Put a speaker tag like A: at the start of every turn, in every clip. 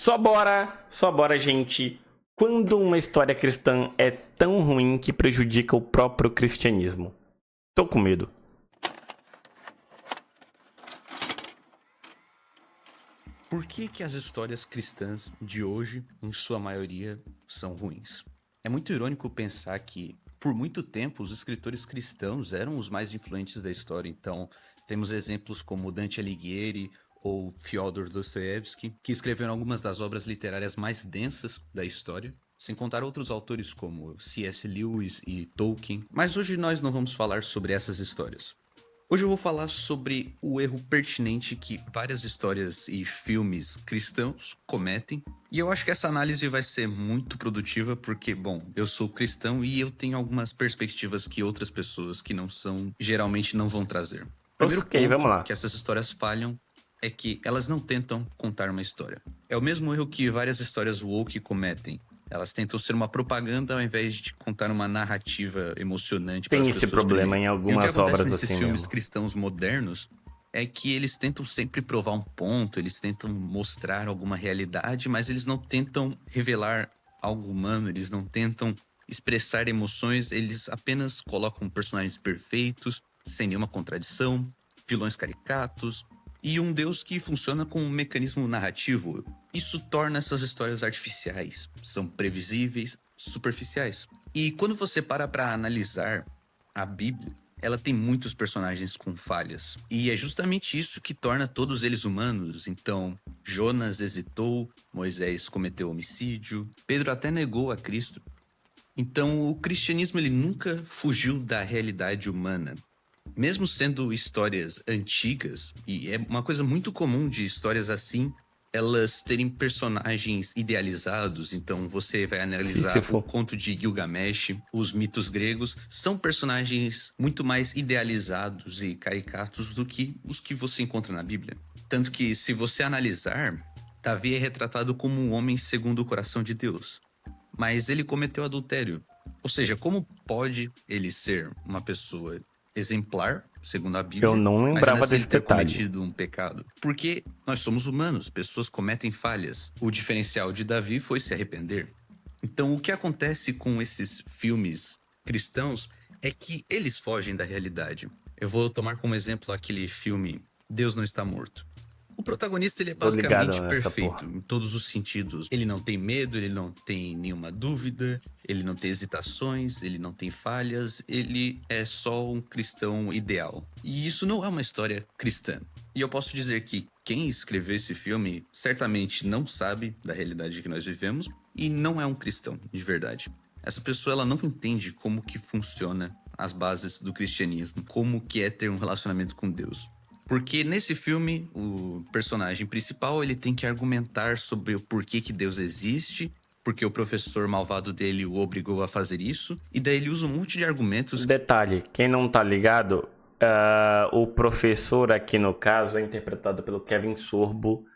A: Só bora, gente. Quando uma história cristã é tão ruim que prejudica o próprio cristianismo. Tô com medo.
B: Por que as histórias cristãs de hoje, em sua maioria, são ruins? É muito irônico pensar que, por muito tempo, os escritores cristãos eram os mais influentes da história. Então, temos exemplos como Dante Alighieri ou Fyodor Dostoiévski, que escreveram algumas das obras literárias mais densas da história, sem contar outros autores como C.S. Lewis e Tolkien. Mas hoje nós não vamos falar sobre essas histórias. Hoje eu vou falar sobre o erro pertinente que várias histórias e filmes cristãos cometem. E eu acho que essa análise vai ser muito produtiva porque, bom, eu sou cristão e eu tenho algumas perspectivas que outras pessoas que não são, geralmente não vão trazer. Primeiro
A: Ok, vamos lá.
B: ponto que essas histórias falham é que elas não tentam contar uma história. É o mesmo erro que várias histórias woke cometem. Elas tentam ser uma propaganda ao invés de contar uma narrativa emocionante para as
A: Tem
B: pessoas.
A: esse problema
B: lerem.
A: em
B: E o que
A: algumas
B: acontece
A: obras
B: nesses
A: assim
B: filmes
A: mesmo.
B: cristãos modernos é que eles tentam sempre provar um ponto, eles tentam mostrar alguma realidade, mas eles não tentam revelar algo humano, eles não tentam expressar emoções, eles apenas colocam personagens perfeitos, sem nenhuma contradição, vilões caricatos, e um Deus que funciona com um mecanismo narrativo. Isso torna essas histórias artificiais, são previsíveis, superficiais. E quando você para analisar a Bíblia, ela tem muitos personagens com falhas. E é justamente isso que torna todos eles humanos. Então, Jonas hesitou, Moisés cometeu homicídio, Pedro até negou a Cristo. Então, o cristianismo ele nunca fugiu da realidade humana. Mesmo sendo histórias antigas, e é uma coisa muito comum de histórias assim, elas terem personagens idealizados. Então você vai analisar o conto de Gilgamesh, os mitos gregos, são personagens muito mais idealizados e caricatos do que os que você encontra na Bíblia. Tanto que, se você analisar, Davi é retratado como um homem segundo o coração de Deus. Mas ele cometeu adultério. Ou seja, como pode ele ser uma pessoa exemplar, segundo a Bíblia,
A: Eu não
B: mas ainda
A: lembrava
B: assim ele
A: desse
B: ter
A: detalhe.
B: cometido um pecado? Porque nós somos humanos, pessoas cometem falhas. O diferencial de Davi foi se arrepender. Então, o que acontece com esses filmes cristãos é que eles fogem da realidade. Eu vou tomar como exemplo aquele filme Deus Não Está Morto. O protagonista ele é
A: Tô ligado
B: basicamente
A: nessa
B: perfeito
A: porra.
B: em todos os sentidos. Ele não tem medo, ele não tem nenhuma dúvida, ele não tem hesitações, ele não tem falhas, ele é só um cristão ideal. E isso não é uma história cristã. E eu posso dizer que quem escreveu esse filme certamente não sabe da realidade que nós vivemos e não é um cristão de verdade. Essa pessoa ela não entende como que funciona as bases do cristianismo, como que é ter um relacionamento com Deus. Porque nesse filme, o personagem principal ele tem que argumentar sobre o porquê que Deus existe, porque o professor malvado dele o obrigou a fazer isso, e daí ele usa um monte de argumentos.
A: Detalhe, quem não tá ligado, o professor aqui no caso é interpretado pelo Kevin Sorbo,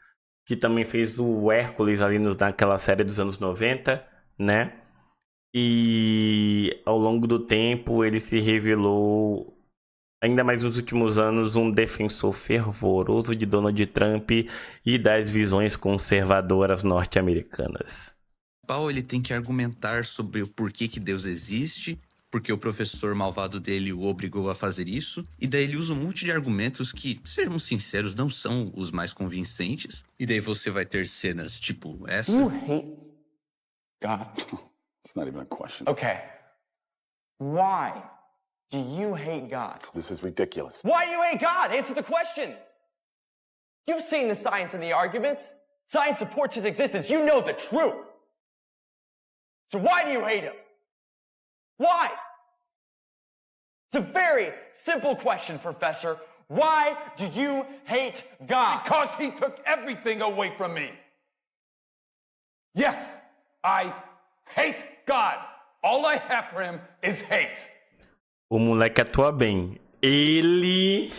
A: que também fez o Hércules ali naquela série dos anos 90, né? E ao longo do tempo ele se revelou, ainda mais nos últimos anos, um defensor fervoroso de Donald Trump e das visões conservadoras norte-americanas.
B: Ele tem que argumentar sobre o porquê que Deus existe, porque o professor malvado dele o obrigou a fazer isso, e daí ele usa um monte de argumentos que, sejamos sinceros, não são os mais convincentes. E daí você vai ter cenas tipo essa.
C: You hate God.
D: It's not even a question.
C: Okay. Why do you hate God?
D: This is ridiculous.
C: Why do you hate God? Answer the question. You've seen the science and the arguments. Science supports his existence. You know the truth. So why do you hate him? Why? It's a very simple question, Professor. Why do you hate God?
E: Because he took everything away from me. Yes, I hate God. All I have for him is hate.
A: O moleque atua bem. Ele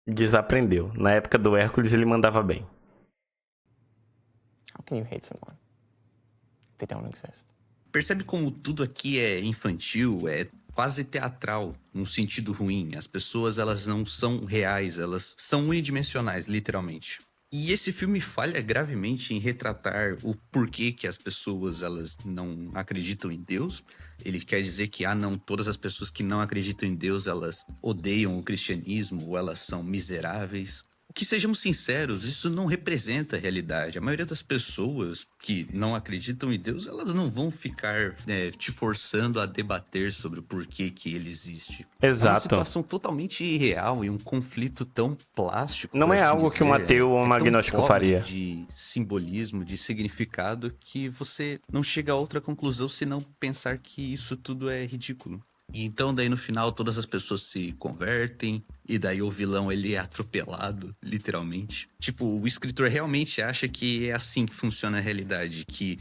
A: desaprendeu. Na época do Hércules ele mandava bem.
C: How can you hate someone if they don't exist?
B: Percebe como tudo aqui é infantil, é quase teatral, no sentido ruim. As pessoas, elas não são reais, elas são unidimensionais, literalmente. E esse filme falha gravemente em retratar o porquê que as pessoas, elas não acreditam em Deus. Ele quer dizer que, não, todas as pessoas que não acreditam em Deus, elas odeiam o cristianismo ou elas são miseráveis. Que sejamos sinceros, isso não representa a realidade. A maioria das pessoas que não acreditam em Deus, elas não vão ficar te forçando a debater sobre o porquê que ele existe.
A: Exato.
B: É uma situação totalmente irreal e um conflito tão plástico.
A: Não
B: por
A: é
B: assim
A: algo que um
B: dizer,
A: ateu ou um
B: tão
A: agnóstico
B: pobre
A: faria.
B: de simbolismo, de significado, que você não chega a outra conclusão senão pensar que isso tudo é ridículo. E então daí no final todas as pessoas se convertem e daí o vilão ele é atropelado, literalmente. Tipo, o escritor realmente acha que é assim que funciona a realidade, que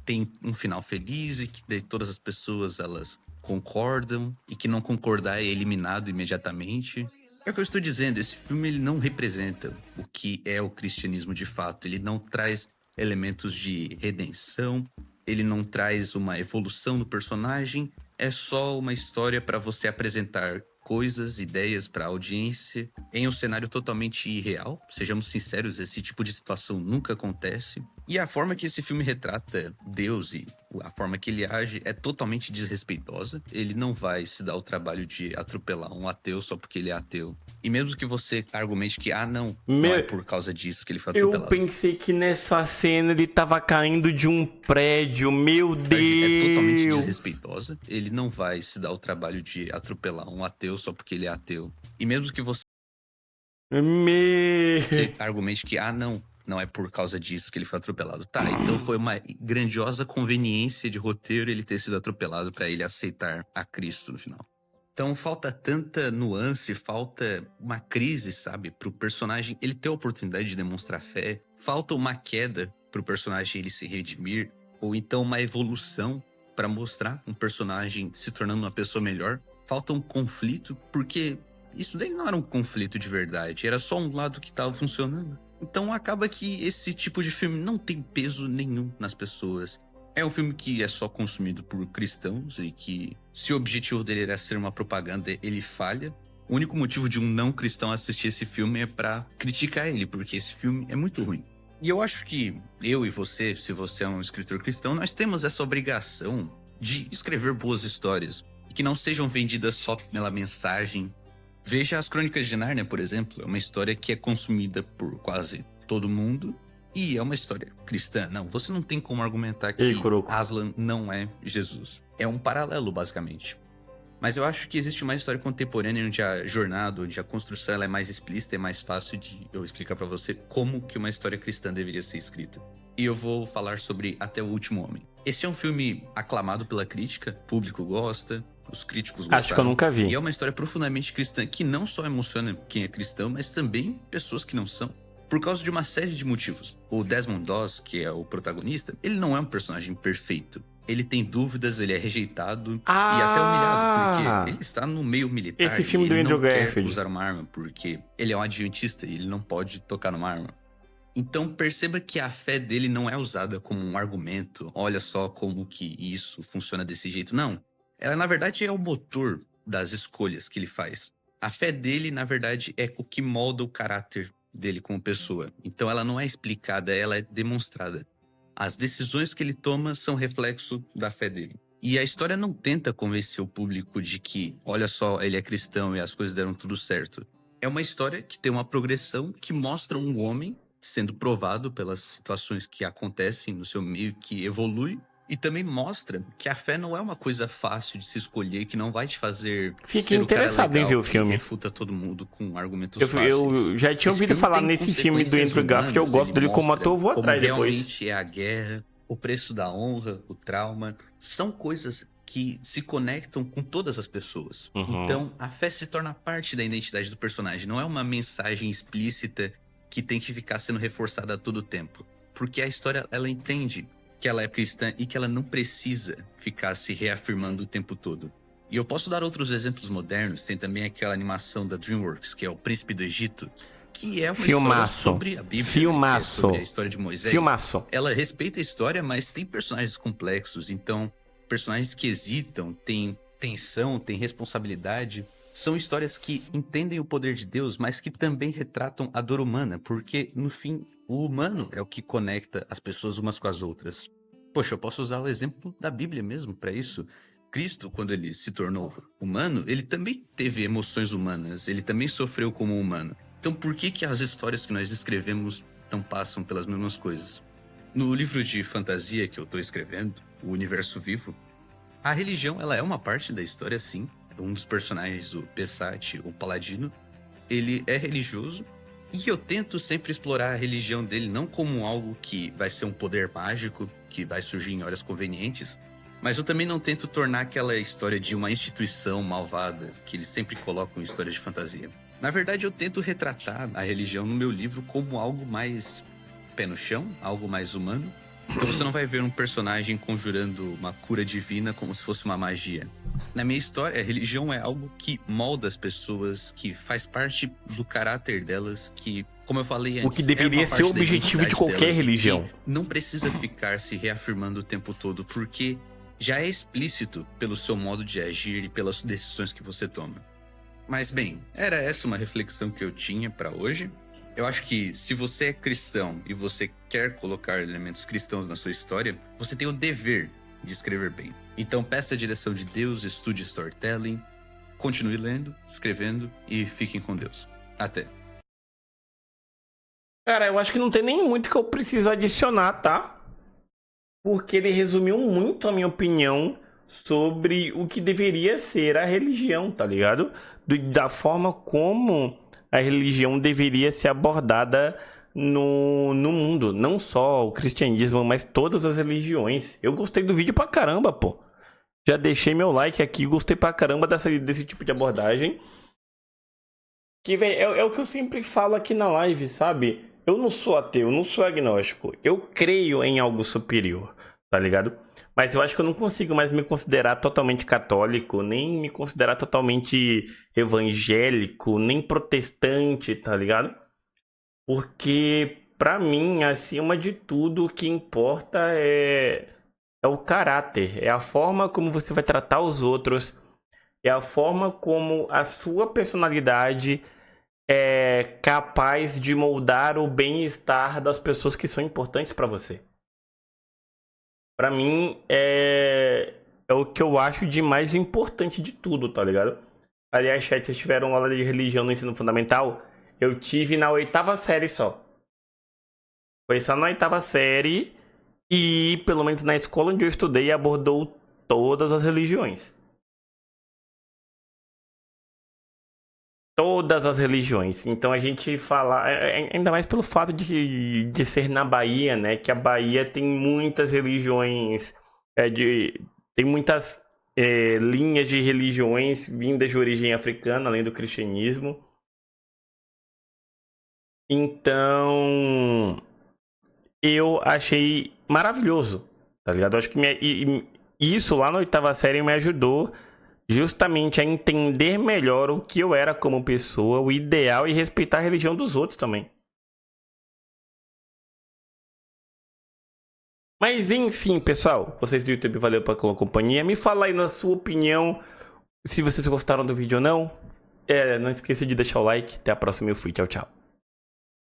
B: tem um final feliz e que daí todas as pessoas elas concordam e que não concordar é eliminado imediatamente. É o que eu estou dizendo, esse filme ele não representa o que é o cristianismo de fato, ele não traz elementos de redenção, ele não traz uma evolução do personagem, é só uma história para você apresentar coisas, ideias para a audiência em um cenário totalmente irreal. Sejamos sinceros, esse tipo de situação nunca acontece. E a forma que esse filme retrata Deus e a forma que ele age é totalmente desrespeitosa. Ele não vai se dar o trabalho de atropelar um ateu só porque ele é ateu. E mesmo que você argumente que, não é por causa disso que ele foi atropelado.
A: Eu pensei que nessa cena ele tava caindo de um prédio, meu Deus!
B: É totalmente desrespeitosa. Ele não vai se dar o trabalho de atropelar um ateu só porque ele é ateu. E mesmo que você argumente que, não é por causa disso que ele foi atropelado. Tá, então foi uma grandiosa conveniência de roteiro ele ter sido atropelado para ele aceitar a Cristo no final. Então falta tanta nuance, falta uma crise, sabe? Pro personagem ele ter a oportunidade de demonstrar fé. Falta uma queda pro personagem ele se redimir. Ou então uma evolução para mostrar um personagem se tornando uma pessoa melhor. Falta um conflito, porque isso daí não era um conflito de verdade. Era só um lado que estava funcionando. Então acaba que esse tipo de filme não tem peso nenhum nas pessoas. É um filme que é só consumido por cristãos e que, se o objetivo dele era ser uma propaganda, ele falha. O único motivo de um não cristão assistir esse filme é pra criticar ele, porque esse filme é muito ruim. E eu acho que eu e você, se você é um escritor cristão, nós temos essa obrigação de escrever boas histórias e que não sejam vendidas só pela mensagem. Veja as Crônicas de Nárnia, por exemplo, é uma história que é consumida por quase todo mundo. E é uma história cristã. Não, você não tem como argumentar que Aslan não é Jesus. É um paralelo, basicamente. Mas eu acho que existe uma história contemporânea onde a jornada, onde a construção ela é mais explícita, é mais fácil de eu explicar pra você como que uma história cristã deveria ser escrita. E eu vou falar sobre Até o Último Homem. Esse é um filme aclamado pela crítica, o público gosta, os críticos gostaram.
A: Acho que eu nunca vi.
B: E é uma história profundamente cristã, que não só emociona quem é cristão, mas também pessoas que não são. Por causa de uma série de motivos. O Desmond Doss, que é o protagonista, ele não é um personagem perfeito. Ele tem dúvidas, ele é rejeitado e até humilhado, porque ele está no meio militar.
A: Esse filme do
B: ele
A: Andrew
B: não quer
A: Garfield.
B: usar uma arma, porque ele é um adventista e ele não pode tocar numa arma. Então perceba que a fé dele não é usada como um argumento. Olha só como que isso funciona desse jeito. Não. Ela, na verdade, é o motor das escolhas que ele faz. A fé dele, na verdade, é o que molda o caráter dele como pessoa. Então ela não é explicada, ela é demonstrada. As decisões que ele toma são reflexo da fé dele. E a história não tenta convencer o público de que, olha só, ele é cristão e as coisas deram tudo certo. É uma história que tem uma progressão que mostra um homem sendo provado pelas situações que acontecem no seu meio, que evolui. E também mostra que a fé não é uma coisa fácil de se escolher, que não vai te fazer
A: Fique interessado em ver o filme.
B: Refuta todo mundo com argumentos
A: eu
B: fáceis.
A: Já tinha ouvido falar nesse filme do Andrew Garfield, eu gosto dele como ator, eu vou atrás depois.
B: Realmente é a guerra, o preço da honra, o trauma, são coisas que se conectam com todas as pessoas. Então, a fé se torna parte da identidade do personagem, não é uma mensagem explícita que tem que ficar sendo reforçada a todo tempo. Porque a história, ela entende que ela é cristã e que ela não precisa ficar se reafirmando o tempo todo. E eu posso dar outros exemplos modernos. Tem também aquela animação da DreamWorks, que é O Príncipe do Egito, que é uma história sobre a Bíblia, é sobre a história de Moisés. Ela respeita a história, mas tem personagens complexos. Então, personagens que hesitam, tem tensão, tem responsabilidade. São histórias que entendem o poder de Deus, mas que também retratam a dor humana, porque, no fim, o humano é o que conecta as pessoas umas com as outras. Poxa, eu posso usar o exemplo da Bíblia mesmo para isso. Cristo, quando ele se tornou humano, ele também teve emoções humanas, ele também sofreu como humano. Então, por que as histórias que nós escrevemos não passam pelas mesmas coisas? No livro de fantasia que eu estou escrevendo, O Universo Vivo, a religião ela é uma parte da história, sim. Um dos personagens, o Pessat, o Paladino, ele é religioso. E eu tento sempre explorar a religião dele não como algo que vai ser um poder mágico, que vai surgir em horas convenientes, mas eu também não tento tornar aquela história de uma instituição malvada, que eles sempre colocam em histórias de fantasia. Na verdade, eu tento retratar a religião no meu livro como algo mais pé no chão, algo mais humano. Então você não vai ver um personagem conjurando uma cura divina como se fosse uma magia. Na minha história, a religião é algo que molda as pessoas, que faz parte do caráter delas, que, como eu falei antes,
A: O que deveria ser o objetivo de qualquer religião.
B: Não precisa ficar se reafirmando o tempo todo, porque já é explícito pelo seu modo de agir e pelas decisões que você toma. Mas bem, era essa uma reflexão que eu tinha para hoje. Eu acho que se você é cristão e você quer colocar elementos cristãos na sua história, você tem o dever de escrever bem. Então peça a direção de Deus, estude storytelling, continue lendo, escrevendo e fiquem com Deus. Até.
A: Cara, eu acho que não tem nem muito que eu preciso adicionar, tá? Porque ele resumiu muito a minha opinião sobre o que deveria ser a religião, tá ligado? Da forma como a religião deveria ser abordada no mundo. Não só o cristianismo, mas todas as religiões. Eu gostei do vídeo pra caramba, pô. Já deixei meu like aqui, gostei pra caramba desse tipo de abordagem. Que, véio, é o que eu sempre falo aqui na live, sabe? Eu não sou ateu, não sou agnóstico. Eu creio em algo superior, tá ligado? Mas eu acho que eu não consigo mais me considerar totalmente católico, nem me considerar totalmente evangélico, nem protestante, tá ligado? Porque, pra mim, acima de tudo, o que importa é o caráter, é a forma como você vai tratar os outros, é a forma como a sua personalidade é capaz de moldar o bem-estar das pessoas que são importantes pra você. Pra mim, é o que eu acho de mais importante de tudo, tá ligado? Aliás, chat, vocês tiveram aula de religião no ensino fundamental? Eu tive na 8ª série só. Foi só na 8ª série e, pelo menos na escola onde eu estudei, abordou todas as religiões. Todas as religiões. Então a gente fala, ainda mais pelo fato de ser na Bahia, né? Que a Bahia tem muitas religiões, tem muitas linhas de religiões vindas de origem africana, além do cristianismo. Então, eu achei maravilhoso, tá ligado? Eu acho que isso lá na 8ª série me ajudou justamente a entender melhor o que eu era como pessoa, o ideal e respeitar a religião dos outros também. Mas enfim, pessoal, vocês do YouTube, valeu pela companhia. Me fala aí na sua opinião se vocês gostaram do vídeo ou não. Não esqueça de deixar o like. Até a próxima, eu fui. Tchau, tchau.